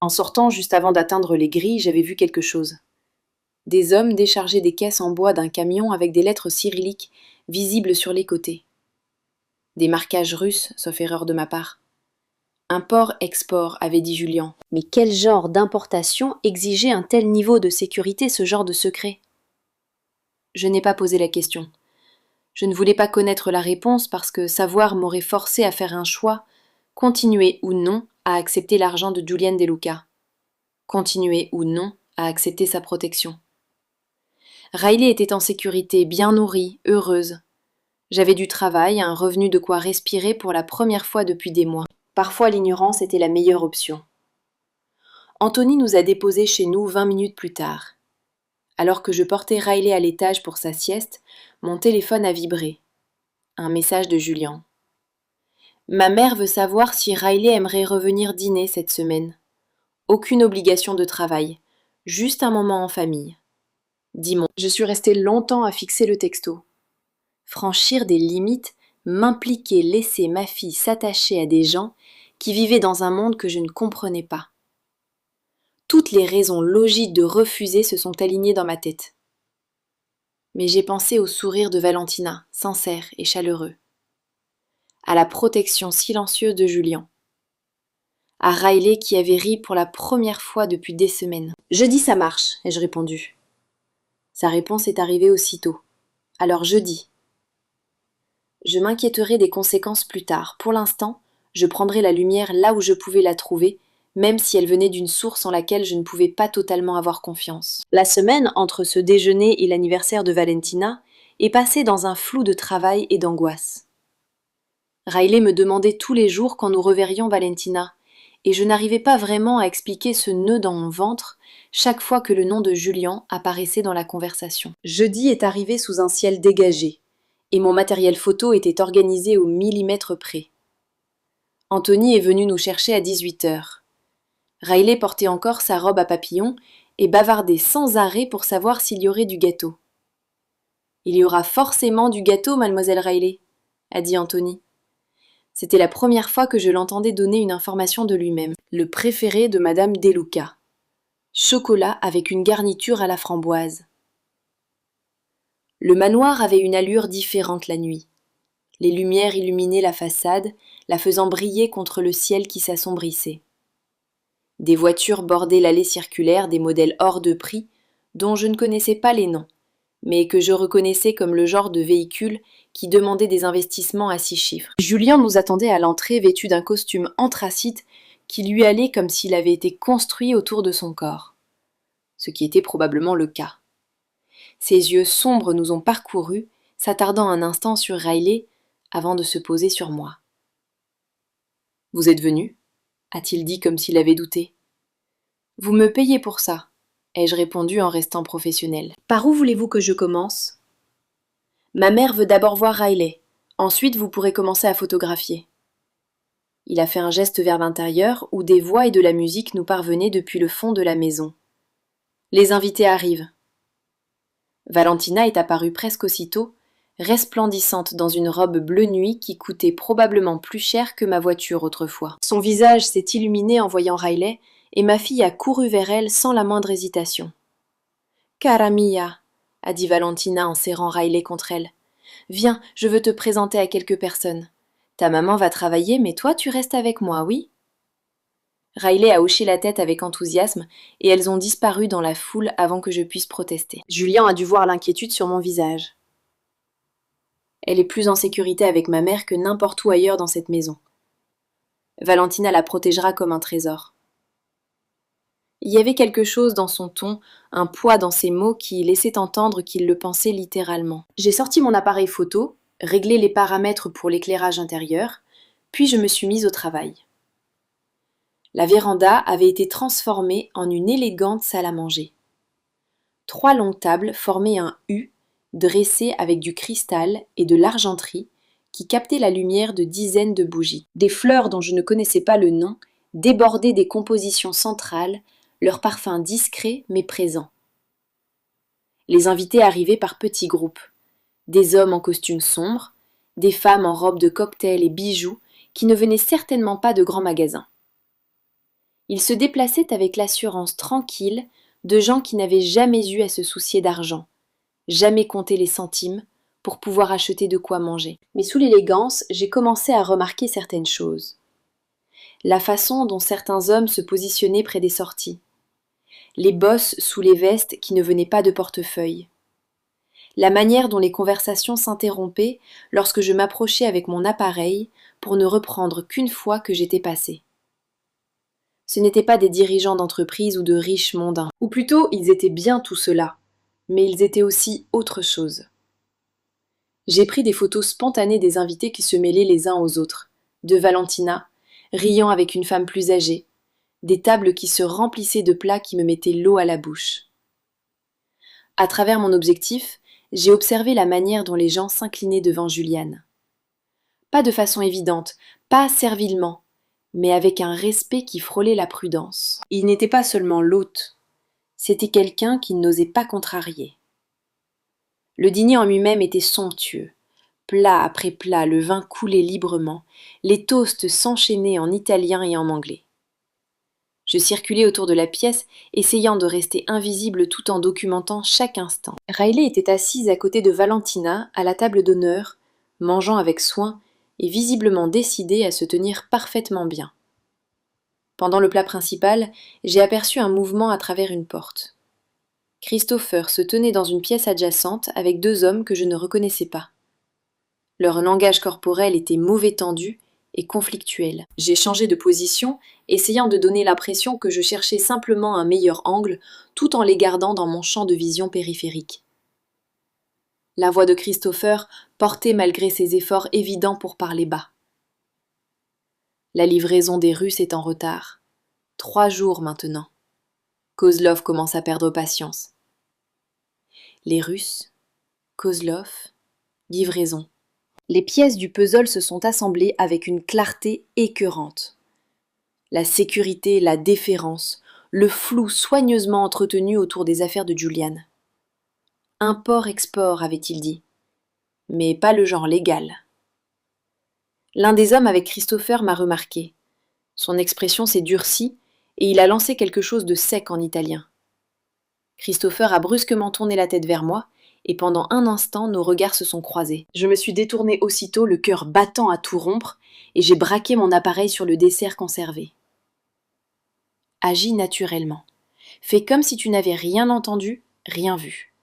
En sortant juste avant d'atteindre les grilles, j'avais vu quelque chose. Des hommes déchargeaient des caisses en bois d'un camion avec des lettres cyrilliques visibles sur les côtés. Des marquages russes, sauf erreur de ma part. Import-export, avait dit Julien. Mais quel genre d'importation exigeait un tel niveau de sécurité, ce genre de secret? Je n'ai pas posé la question. Je ne voulais pas connaître la réponse parce que savoir m'aurait forcé à faire un choix, continuer ou non à accepter l'argent de Julian De Luca. Continuer ou non à accepter sa protection. Riley était en sécurité, bien nourrie, heureuse. J'avais du travail, un revenu de quoi respirer pour la première fois depuis des mois. Parfois l'ignorance était la meilleure option. Anthony nous a déposés chez nous 20 minutes plus tard. Alors que je portais Riley à l'étage pour sa sieste, mon téléphone a vibré. Un message de Julien. Ma mère veut savoir si Riley aimerait revenir dîner cette semaine. Aucune obligation de travail, juste un moment en famille. Dis-moi. Je suis restée longtemps à fixer le texto. Franchir des limites m'impliquait laisser ma fille s'attacher à des gens qui vivaient dans un monde que je ne comprenais pas. Toutes les raisons logiques de refuser se sont alignées dans ma tête. Mais j'ai pensé au sourire de Valentina, sincère et chaleureux. À la protection silencieuse de Julien. À Riley qui avait ri pour la première fois depuis des semaines. Jeudi ça marche, ai-je répondu. Sa réponse est arrivée aussitôt. Alors jeudi. Je m'inquiéterai des conséquences plus tard. Pour l'instant, je prendrai la lumière là où je pouvais la trouver, même si elle venait d'une source en laquelle je ne pouvais pas totalement avoir confiance. La semaine entre ce déjeuner et l'anniversaire de Valentina est passée dans un flou de travail et d'angoisse. Riley me demandait tous les jours quand nous reverrions Valentina, et je n'arrivais pas vraiment à expliquer ce nœud dans mon ventre chaque fois que le nom de Julien apparaissait dans la conversation. Jeudi est arrivé sous un ciel dégagé, et mon matériel photo était organisé au millimètre près. Anthony est venu nous chercher à 18h. Riley portait encore sa robe à papillons et bavardait sans arrêt pour savoir s'il y aurait du gâteau. Il y aura forcément du gâteau, mademoiselle Riley, a dit Anthony. C'était la première fois que je l'entendais donner une information de lui-même. Le préféré de madame De Luca. Chocolat avec une garniture à la framboise. Le manoir avait une allure différente la nuit. Les lumières illuminaient la façade, la faisant briller contre le ciel qui s'assombrissait. Des voitures bordaient l'allée circulaire des modèles hors de prix, dont je ne connaissais pas les noms, mais que je reconnaissais comme le genre de véhicule qui demandait des investissements à 6 chiffres. Julien nous attendait à l'entrée vêtu d'un costume anthracite qui lui allait comme s'il avait été construit autour de son corps. Ce qui était probablement le cas. Ses yeux sombres nous ont parcourus, s'attardant un instant sur Riley avant de se poser sur moi. « Vous êtes venu ?» a-t-il dit comme s'il avait douté. « Vous me payez pour ça ?» ai-je répondu en restant professionnel. « Par où voulez-vous que je commence ?»« Ma mère veut d'abord voir Riley. Ensuite, vous pourrez commencer à photographier. » Il a fait un geste vers l'intérieur où des voix et de la musique nous parvenaient depuis le fond de la maison. « Les invités arrivent. » Valentina est apparue presque aussitôt, resplendissante dans une robe bleu nuit qui coûtait probablement plus cher que ma voiture autrefois. Son visage s'est illuminé en voyant Riley, et ma fille a couru vers elle sans la moindre hésitation. « Cara mia » a dit Valentina en serrant Riley contre elle. « Viens, je veux te présenter à quelques personnes. Ta maman va travailler, mais toi tu restes avec moi, oui ?» Riley a hoché la tête avec enthousiasme, et elles ont disparu dans la foule avant que je puisse protester. Julien a dû voir l'inquiétude sur mon visage. Elle est plus en sécurité avec ma mère que n'importe où ailleurs dans cette maison. Valentina la protégera comme un trésor. Il y avait quelque chose dans son ton, un poids dans ses mots qui laissait entendre qu'il le pensait littéralement. J'ai sorti mon appareil photo, réglé les paramètres pour l'éclairage intérieur, puis je me suis mise au travail. La véranda avait été transformée en une élégante salle à manger. 3 longues tables formaient un U dressé avec du cristal et de l'argenterie qui captait la lumière de dizaines de bougies. Des fleurs dont je ne connaissais pas le nom débordaient des compositions centrales, leur parfum discret mais présent. Les invités arrivaient par petits groupes. Des hommes en costumes sombres, des femmes en robes de cocktail et bijoux qui ne venaient certainement pas de grands magasins. Ils se déplaçaient avec l'assurance tranquille de gens qui n'avaient jamais eu à se soucier d'argent, jamais compté les centimes pour pouvoir acheter de quoi manger. Mais sous l'élégance, j'ai commencé à remarquer certaines choses. La façon dont certains hommes se positionnaient près des sorties, les bosses sous les vestes qui ne venaient pas de portefeuille, la manière dont les conversations s'interrompaient lorsque je m'approchais avec mon appareil pour ne reprendre qu'une fois que j'étais passé. Ce n'étaient pas des dirigeants d'entreprise ou de riches mondains, ou plutôt ils étaient bien tout cela, mais ils étaient aussi autre chose. J'ai pris des photos spontanées des invités qui se mêlaient les uns aux autres, de Valentina, riant avec une femme plus âgée, des tables qui se remplissaient de plats qui me mettaient l'eau à la bouche. À travers mon objectif, j'ai observé la manière dont les gens s'inclinaient devant Juliane. Pas de façon évidente, pas servilement, mais avec un respect qui frôlait la prudence. Il n'était pas seulement l'hôte, c'était quelqu'un qui n'osait pas contrarier. Le dîner en lui-même était somptueux. Plat après plat, le vin coulait librement, les toasts s'enchaînaient en italien et en anglais. Je circulais autour de la pièce, essayant de rester invisible tout en documentant chaque instant. Riley était assise à côté de Valentina, à la table d'honneur, mangeant avec soin et visiblement décidée à se tenir parfaitement bien. Pendant le plat principal, j'ai aperçu un mouvement à travers une porte. Christopher se tenait dans une pièce adjacente avec deux hommes que je ne reconnaissais pas. Leur langage corporel était mauvais tendu et conflictuel. J'ai changé de position, essayant de donner l'impression que je cherchais simplement un meilleur angle, tout en les gardant dans mon champ de vision périphérique. La voix de Christopher portait malgré ses efforts évidents pour parler bas. La livraison des Russes est en retard. 3 jours maintenant. Kozlov commence à perdre patience. Les Russes, Kozlov, livraison. Les pièces du puzzle se sont assemblées avec une clarté écœurante. La sécurité, la déférence, le flou soigneusement entretenu autour des affaires de Juliane. Import-export, avait-il dit, mais pas le genre légal. L'un des hommes avec Christopher m'a remarqué. Son expression s'est durcie et il a lancé quelque chose de sec en italien. Christopher a brusquement tourné la tête vers moi et pendant un instant nos regards se sont croisés. Je me suis détournée aussitôt, le cœur battant à tout rompre, et j'ai braqué mon appareil sur le dessert conservé. Agis naturellement. Fais comme si tu n'avais rien entendu, rien vu.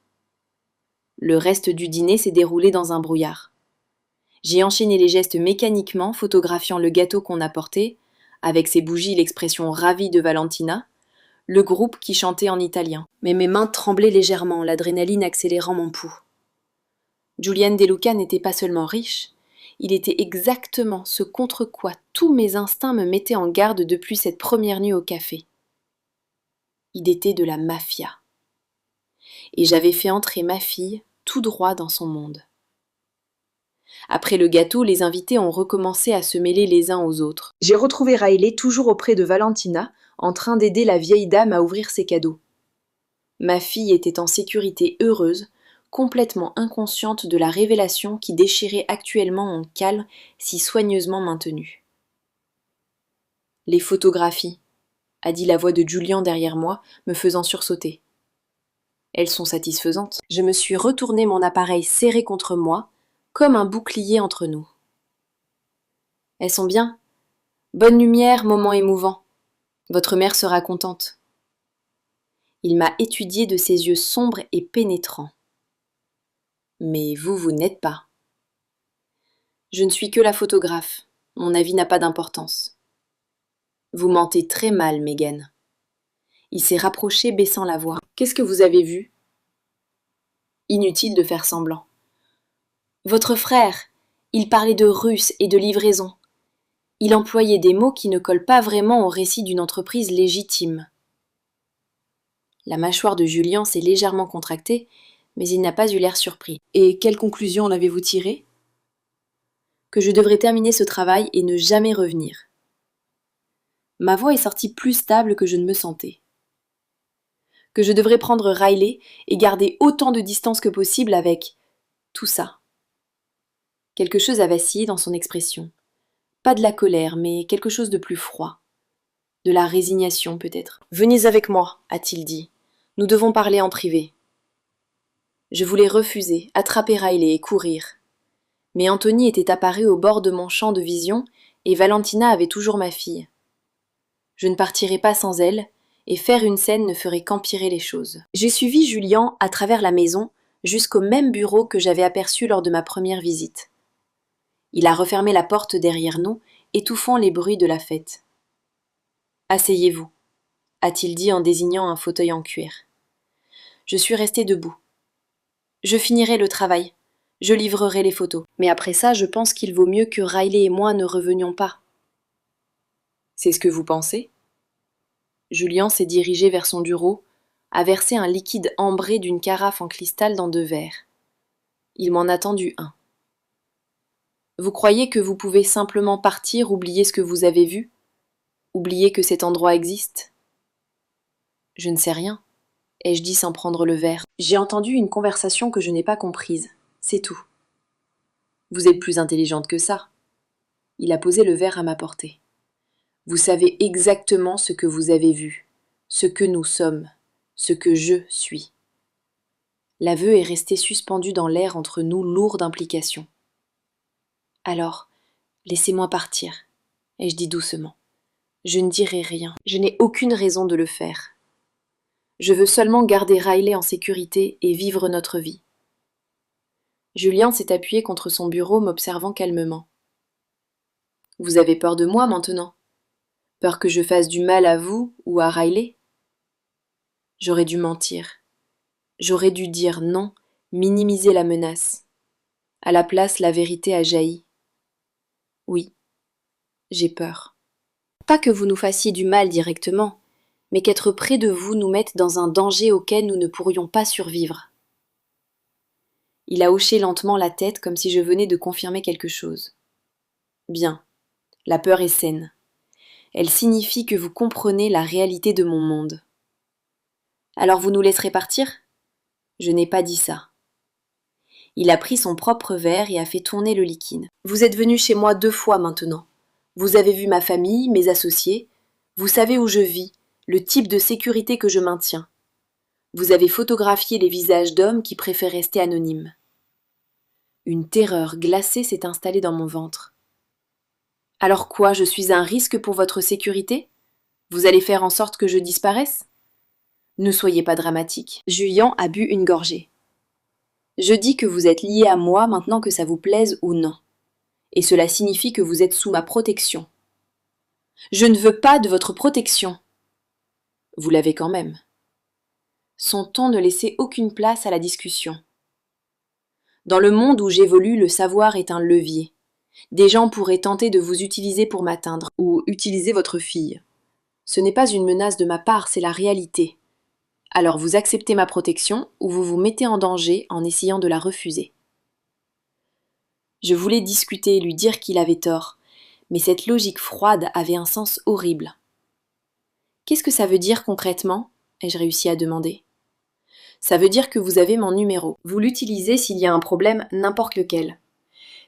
Le reste du dîner s'est déroulé dans un brouillard. J'ai enchaîné les gestes mécaniquement, photographiant le gâteau qu'on apportait, avec ses bougies l'expression ravie de Valentina, le groupe qui chantait en italien. Mais mes mains tremblaient légèrement, l'adrénaline accélérant mon pouls. Julian De Luca n'était pas seulement riche, il était exactement ce contre quoi tous mes instincts me mettaient en garde depuis cette première nuit au café. Il était de la mafia. Et j'avais fait entrer ma fille tout droit dans son monde. Après le gâteau, les invités ont recommencé à se mêler les uns aux autres. J'ai retrouvé Riley toujours auprès de Valentina, en train d'aider la vieille dame à ouvrir ses cadeaux. Ma fille était en sécurité heureuse, complètement inconsciente de la révélation qui déchirait actuellement mon calme si soigneusement maintenu. « Les photographies », a dit la voix de Julian derrière moi, me faisant sursauter. Elles sont satisfaisantes. Je me suis retourné mon appareil serré contre moi, comme un bouclier entre nous. Elles sont bien. Bonne lumière, moment émouvant. Votre mère sera contente. Il m'a étudié de ses yeux sombres et pénétrants. Mais vous n'êtes pas. Je ne suis que la photographe. Mon avis n'a pas d'importance. Vous mentez très mal, Megan. Il s'est rapproché, baissant la voix. Qu'est-ce que vous avez vu? Inutile de faire semblant. Votre frère, il parlait de Russes et de livraison. Il employait des mots qui ne collent pas vraiment au récit d'une entreprise légitime. La mâchoire de Julian s'est légèrement contractée, mais il n'a pas eu l'air surpris. Et quelle conclusion en avez-vous tirée? Que je devrais terminer ce travail et ne jamais revenir. Ma voix est sortie plus stable que je ne me sentais. Que je devrais prendre Riley et garder autant de distance que possible avec tout ça. Quelque chose a vacillé dans son expression. Pas de la colère, mais quelque chose de plus froid. de la résignation peut-être. « Venez avec moi, a-t-il dit. Nous devons parler en privé. » Je voulais refuser, attraper Riley et courir. Mais Anthony était apparu au bord de mon champ de vision et Valentina avait toujours ma fille. Je ne partirai pas sans elle, et faire une scène ne ferait qu'empirer les choses. J'ai suivi Julian à travers la maison jusqu'au même bureau que j'avais aperçu lors de ma première visite. Il a refermé la porte derrière nous, étouffant les bruits de la fête. « Asseyez-vous » a-t-il dit en désignant un fauteuil en cuir. Je suis restée debout. Je finirai le travail. Je livrerai les photos. Mais après ça, je pense qu'il vaut mieux que Riley et moi ne revenions pas. C'est ce que vous pensez ? Julian s'est dirigé vers son bureau, a versé un liquide ambré d'une carafe en cristal dans 2 verres. Il m'en a tendu un. Vous croyez que vous pouvez simplement partir, oublier ce que vous avez vu ? Oublier que cet endroit existe ? Je ne sais rien, ai-je dit sans prendre le verre. J'ai entendu une conversation que je n'ai pas comprise, c'est tout. Vous êtes plus intelligente que ça. Il a posé le verre à ma portée. Vous savez exactement ce que vous avez vu, ce que nous sommes, ce que je suis. L'aveu est resté suspendu dans l'air entre nous, lourd d'implications. Alors, laissez-moi partir, ai-je dit doucement. Je ne dirai rien, je n'ai aucune raison de le faire. Je veux seulement garder Riley en sécurité et vivre notre vie. Julian s'est appuyé contre son bureau, m'observant calmement. Vous avez peur de moi maintenant ? Peur que je fasse du mal à vous ou à Riley ? J'aurais dû mentir. J'aurais dû dire non, minimiser la menace. À la place, la vérité a jailli. Oui, j'ai peur. Pas que vous nous fassiez du mal directement, mais qu'être près de vous nous mette dans un danger auquel nous ne pourrions pas survivre. Il a hoché lentement la tête comme si je venais de confirmer quelque chose. Bien, la peur est saine. Elle signifie que vous comprenez la réalité de mon monde. Alors vous nous laisserez partir ? Je n'ai pas dit ça. Il a pris son propre verre et a fait tourner le liquide. Vous êtes venu chez moi 2 fois maintenant. Vous avez vu ma famille, mes associés. Vous savez où je vis, le type de sécurité que je maintiens. Vous avez photographié les visages d'hommes qui préfèrent rester anonymes. Une terreur glacée s'est installée dans mon ventre. Alors quoi, je suis un risque pour votre sécurité ? Vous allez faire en sorte que je disparaisse ? Ne soyez pas dramatique. Julian a bu une gorgée. Je dis que vous êtes lié à moi maintenant que ça vous plaise ou non. Et cela signifie que vous êtes sous ma protection. Je ne veux pas de votre protection. Vous l'avez quand même. Son ton ne laissait aucune place à la discussion. Dans le monde où j'évolue, le savoir est un levier. Des gens pourraient tenter de vous utiliser pour m'atteindre, ou utiliser votre fille. Ce n'est pas une menace de ma part, c'est la réalité. Alors vous acceptez ma protection, ou vous vous mettez en danger en essayant de la refuser. Je voulais discuter, lui dire qu'il avait tort, mais cette logique froide avait un sens horrible. Qu'est-ce que ça veut dire concrètement ? Ai-je réussi à demander. Ça veut dire que vous avez mon numéro. Vous l'utilisez s'il y a un problème, n'importe lequel.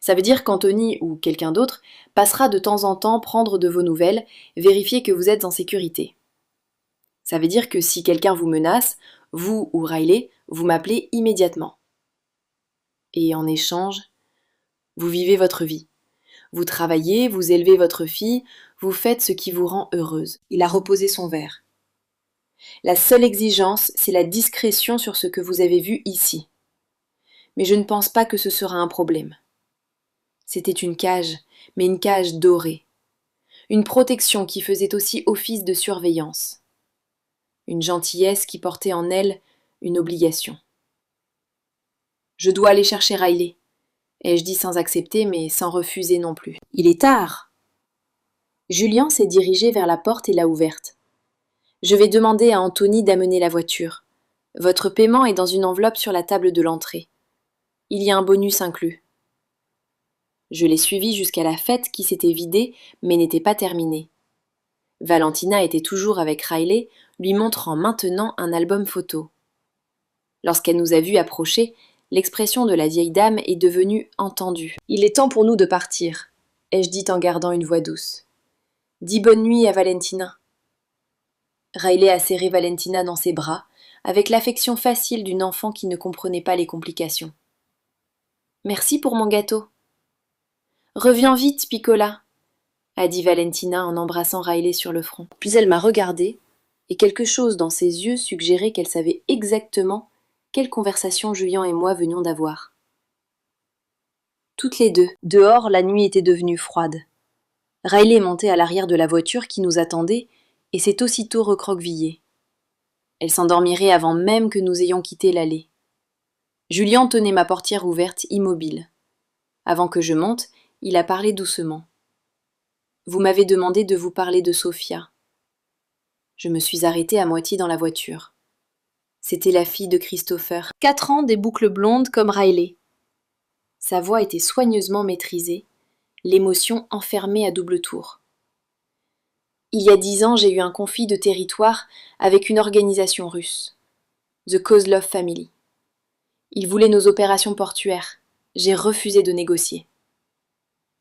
Ça veut dire qu'Anthony ou quelqu'un d'autre passera de temps en temps prendre de vos nouvelles, vérifier que vous êtes en sécurité. Ça veut dire que si quelqu'un vous menace, vous ou Riley, vous m'appelez immédiatement. Et en échange, vous vivez votre vie. Vous travaillez, vous élevez votre fille, vous faites ce qui vous rend heureuse. Il a reposé son verre. La seule exigence, c'est la discrétion sur ce que vous avez vu ici. Mais je ne pense pas que ce sera un problème. C'était une cage, mais une cage dorée. Une protection qui faisait aussi office de surveillance. Une gentillesse qui portait en elle une obligation. Je dois aller chercher Riley, ai-je dit sans accepter, mais sans refuser non plus. Il est tard. Julian s'est dirigé vers la porte et l'a ouverte. Je vais demander à Anthony d'amener la voiture. Votre paiement est dans une enveloppe sur la table de l'entrée. Il y a un bonus inclus. Je l'ai suivi jusqu'à la fête qui s'était vidée, mais n'était pas terminée. Valentina était toujours avec Riley, lui montrant maintenant un album photo. Lorsqu'elle nous a vus approcher, l'expression de la vieille dame est devenue entendue. « Il est temps pour nous de partir », ai-je dit en gardant une voix douce. « Dis bonne nuit à Valentina. Riley a serré Valentina dans ses bras, avec l'affection facile d'une enfant qui ne comprenait pas les complications. « Merci pour mon gâteau. »« Reviens vite, Piccola !» a dit Valentina en embrassant Riley sur le front. Puis elle m'a regardée, et quelque chose dans ses yeux suggérait qu'elle savait exactement quelle conversation Julien et moi venions d'avoir. Toutes les deux, dehors, la nuit était devenue froide. Riley est montée à l'arrière de la voiture qui nous attendait et s'est aussitôt recroquevillée. Elle s'endormirait avant même que nous ayons quitté l'allée. Julien tenait ma portière ouverte, immobile. Avant que je monte, il a parlé doucement. « Vous m'avez demandé de vous parler de Sophia. » Je me suis arrêtée à moitié dans la voiture. C'était la fille de Christopher, 4 ans, des boucles blondes comme Riley. Sa voix était soigneusement maîtrisée, l'émotion enfermée à double tour. Il y a 10 ans, j'ai eu un conflit de territoire avec une organisation russe, The Kozlov Family. Ils voulaient nos opérations portuaires. J'ai refusé de négocier.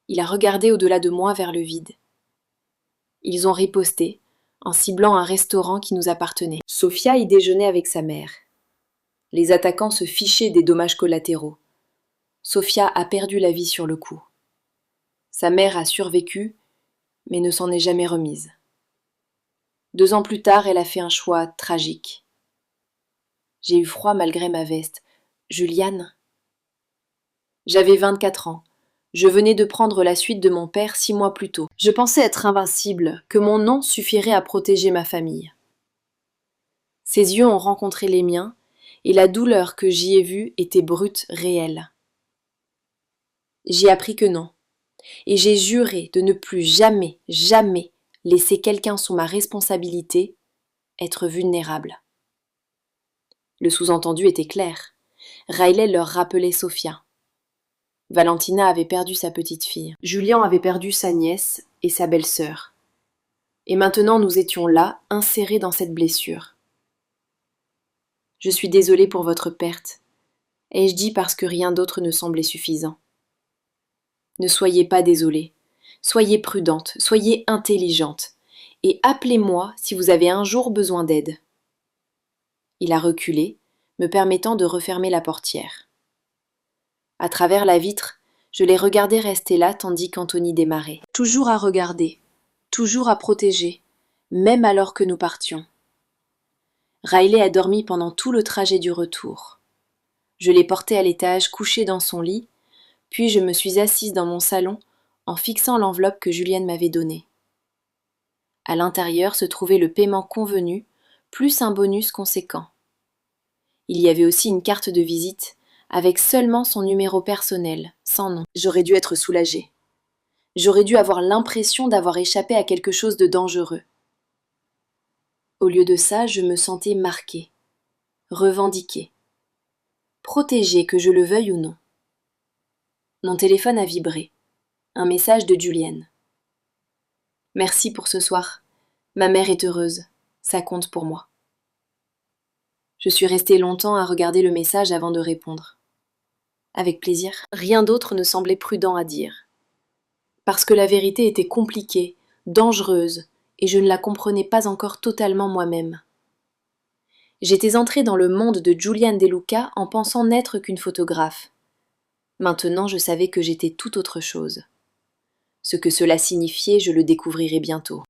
Il a regardé au-delà de moi vers le vide. Ils ont riposté, en ciblant un restaurant qui nous appartenait. Sophia y déjeunait avec sa mère. Les attaquants se fichaient des dommages collatéraux. Sophia a perdu la vie sur le coup. Sa mère a survécu, mais ne s'en est jamais remise. 2 ans plus tard, elle a fait un choix tragique. J'ai eu froid malgré ma veste. Juliane. J'avais 24 ans. Je venais de prendre la suite de mon père 6 mois plus tôt. Je pensais être invincible, que mon nom suffirait à protéger ma famille. Ses yeux ont rencontré les miens, et la douleur que j'y ai vue était brute, réelle. J'ai appris que non, et j'ai juré de ne plus jamais, jamais laisser quelqu'un sous ma responsabilité être vulnérable. Le sous-entendu était clair. Riley leur rappelait Sophia. Valentina avait perdu sa petite fille. Julien avait perdu sa nièce et sa belle-sœur. Et maintenant nous étions là, insérés dans cette blessure. Je suis désolée pour votre perte, ai-je dit parce que rien d'autre ne semblait suffisant. Ne soyez pas désolée, soyez prudente, soyez intelligente, et appelez-moi si vous avez un jour besoin d'aide. Il a reculé, me permettant de refermer la portière. À travers la vitre, je les regardais rester là tandis qu'Anthony démarrait. Toujours à regarder, toujours à protéger, même alors que nous partions. Riley a dormi pendant tout le trajet du retour. Je l'ai porté à l'étage, couché dans son lit, puis je me suis assise dans mon salon en fixant l'enveloppe que Julienne m'avait donnée. À l'intérieur se trouvait le paiement convenu, plus un bonus conséquent. Il y avait aussi une carte de visite, avec seulement son numéro personnel, sans nom. J'aurais dû être soulagée. J'aurais dû avoir l'impression d'avoir échappé à quelque chose de dangereux. Au lieu de ça, je me sentais marquée, revendiquée, protégée que je le veuille ou non. Mon téléphone a vibré. Un message de Julienne. « Merci pour ce soir. Ma mère est heureuse. Ça compte pour moi. » Je suis restée longtemps à regarder le message avant de répondre. Avec plaisir, rien d'autre ne semblait prudent à dire. Parce que la vérité était compliquée, dangereuse, et je ne la comprenais pas encore totalement moi-même. J'étais entrée dans le monde de Julian De Luca en pensant n'être qu'une photographe. Maintenant, je savais que j'étais tout autre chose. Ce que cela signifiait, je le découvrirais bientôt.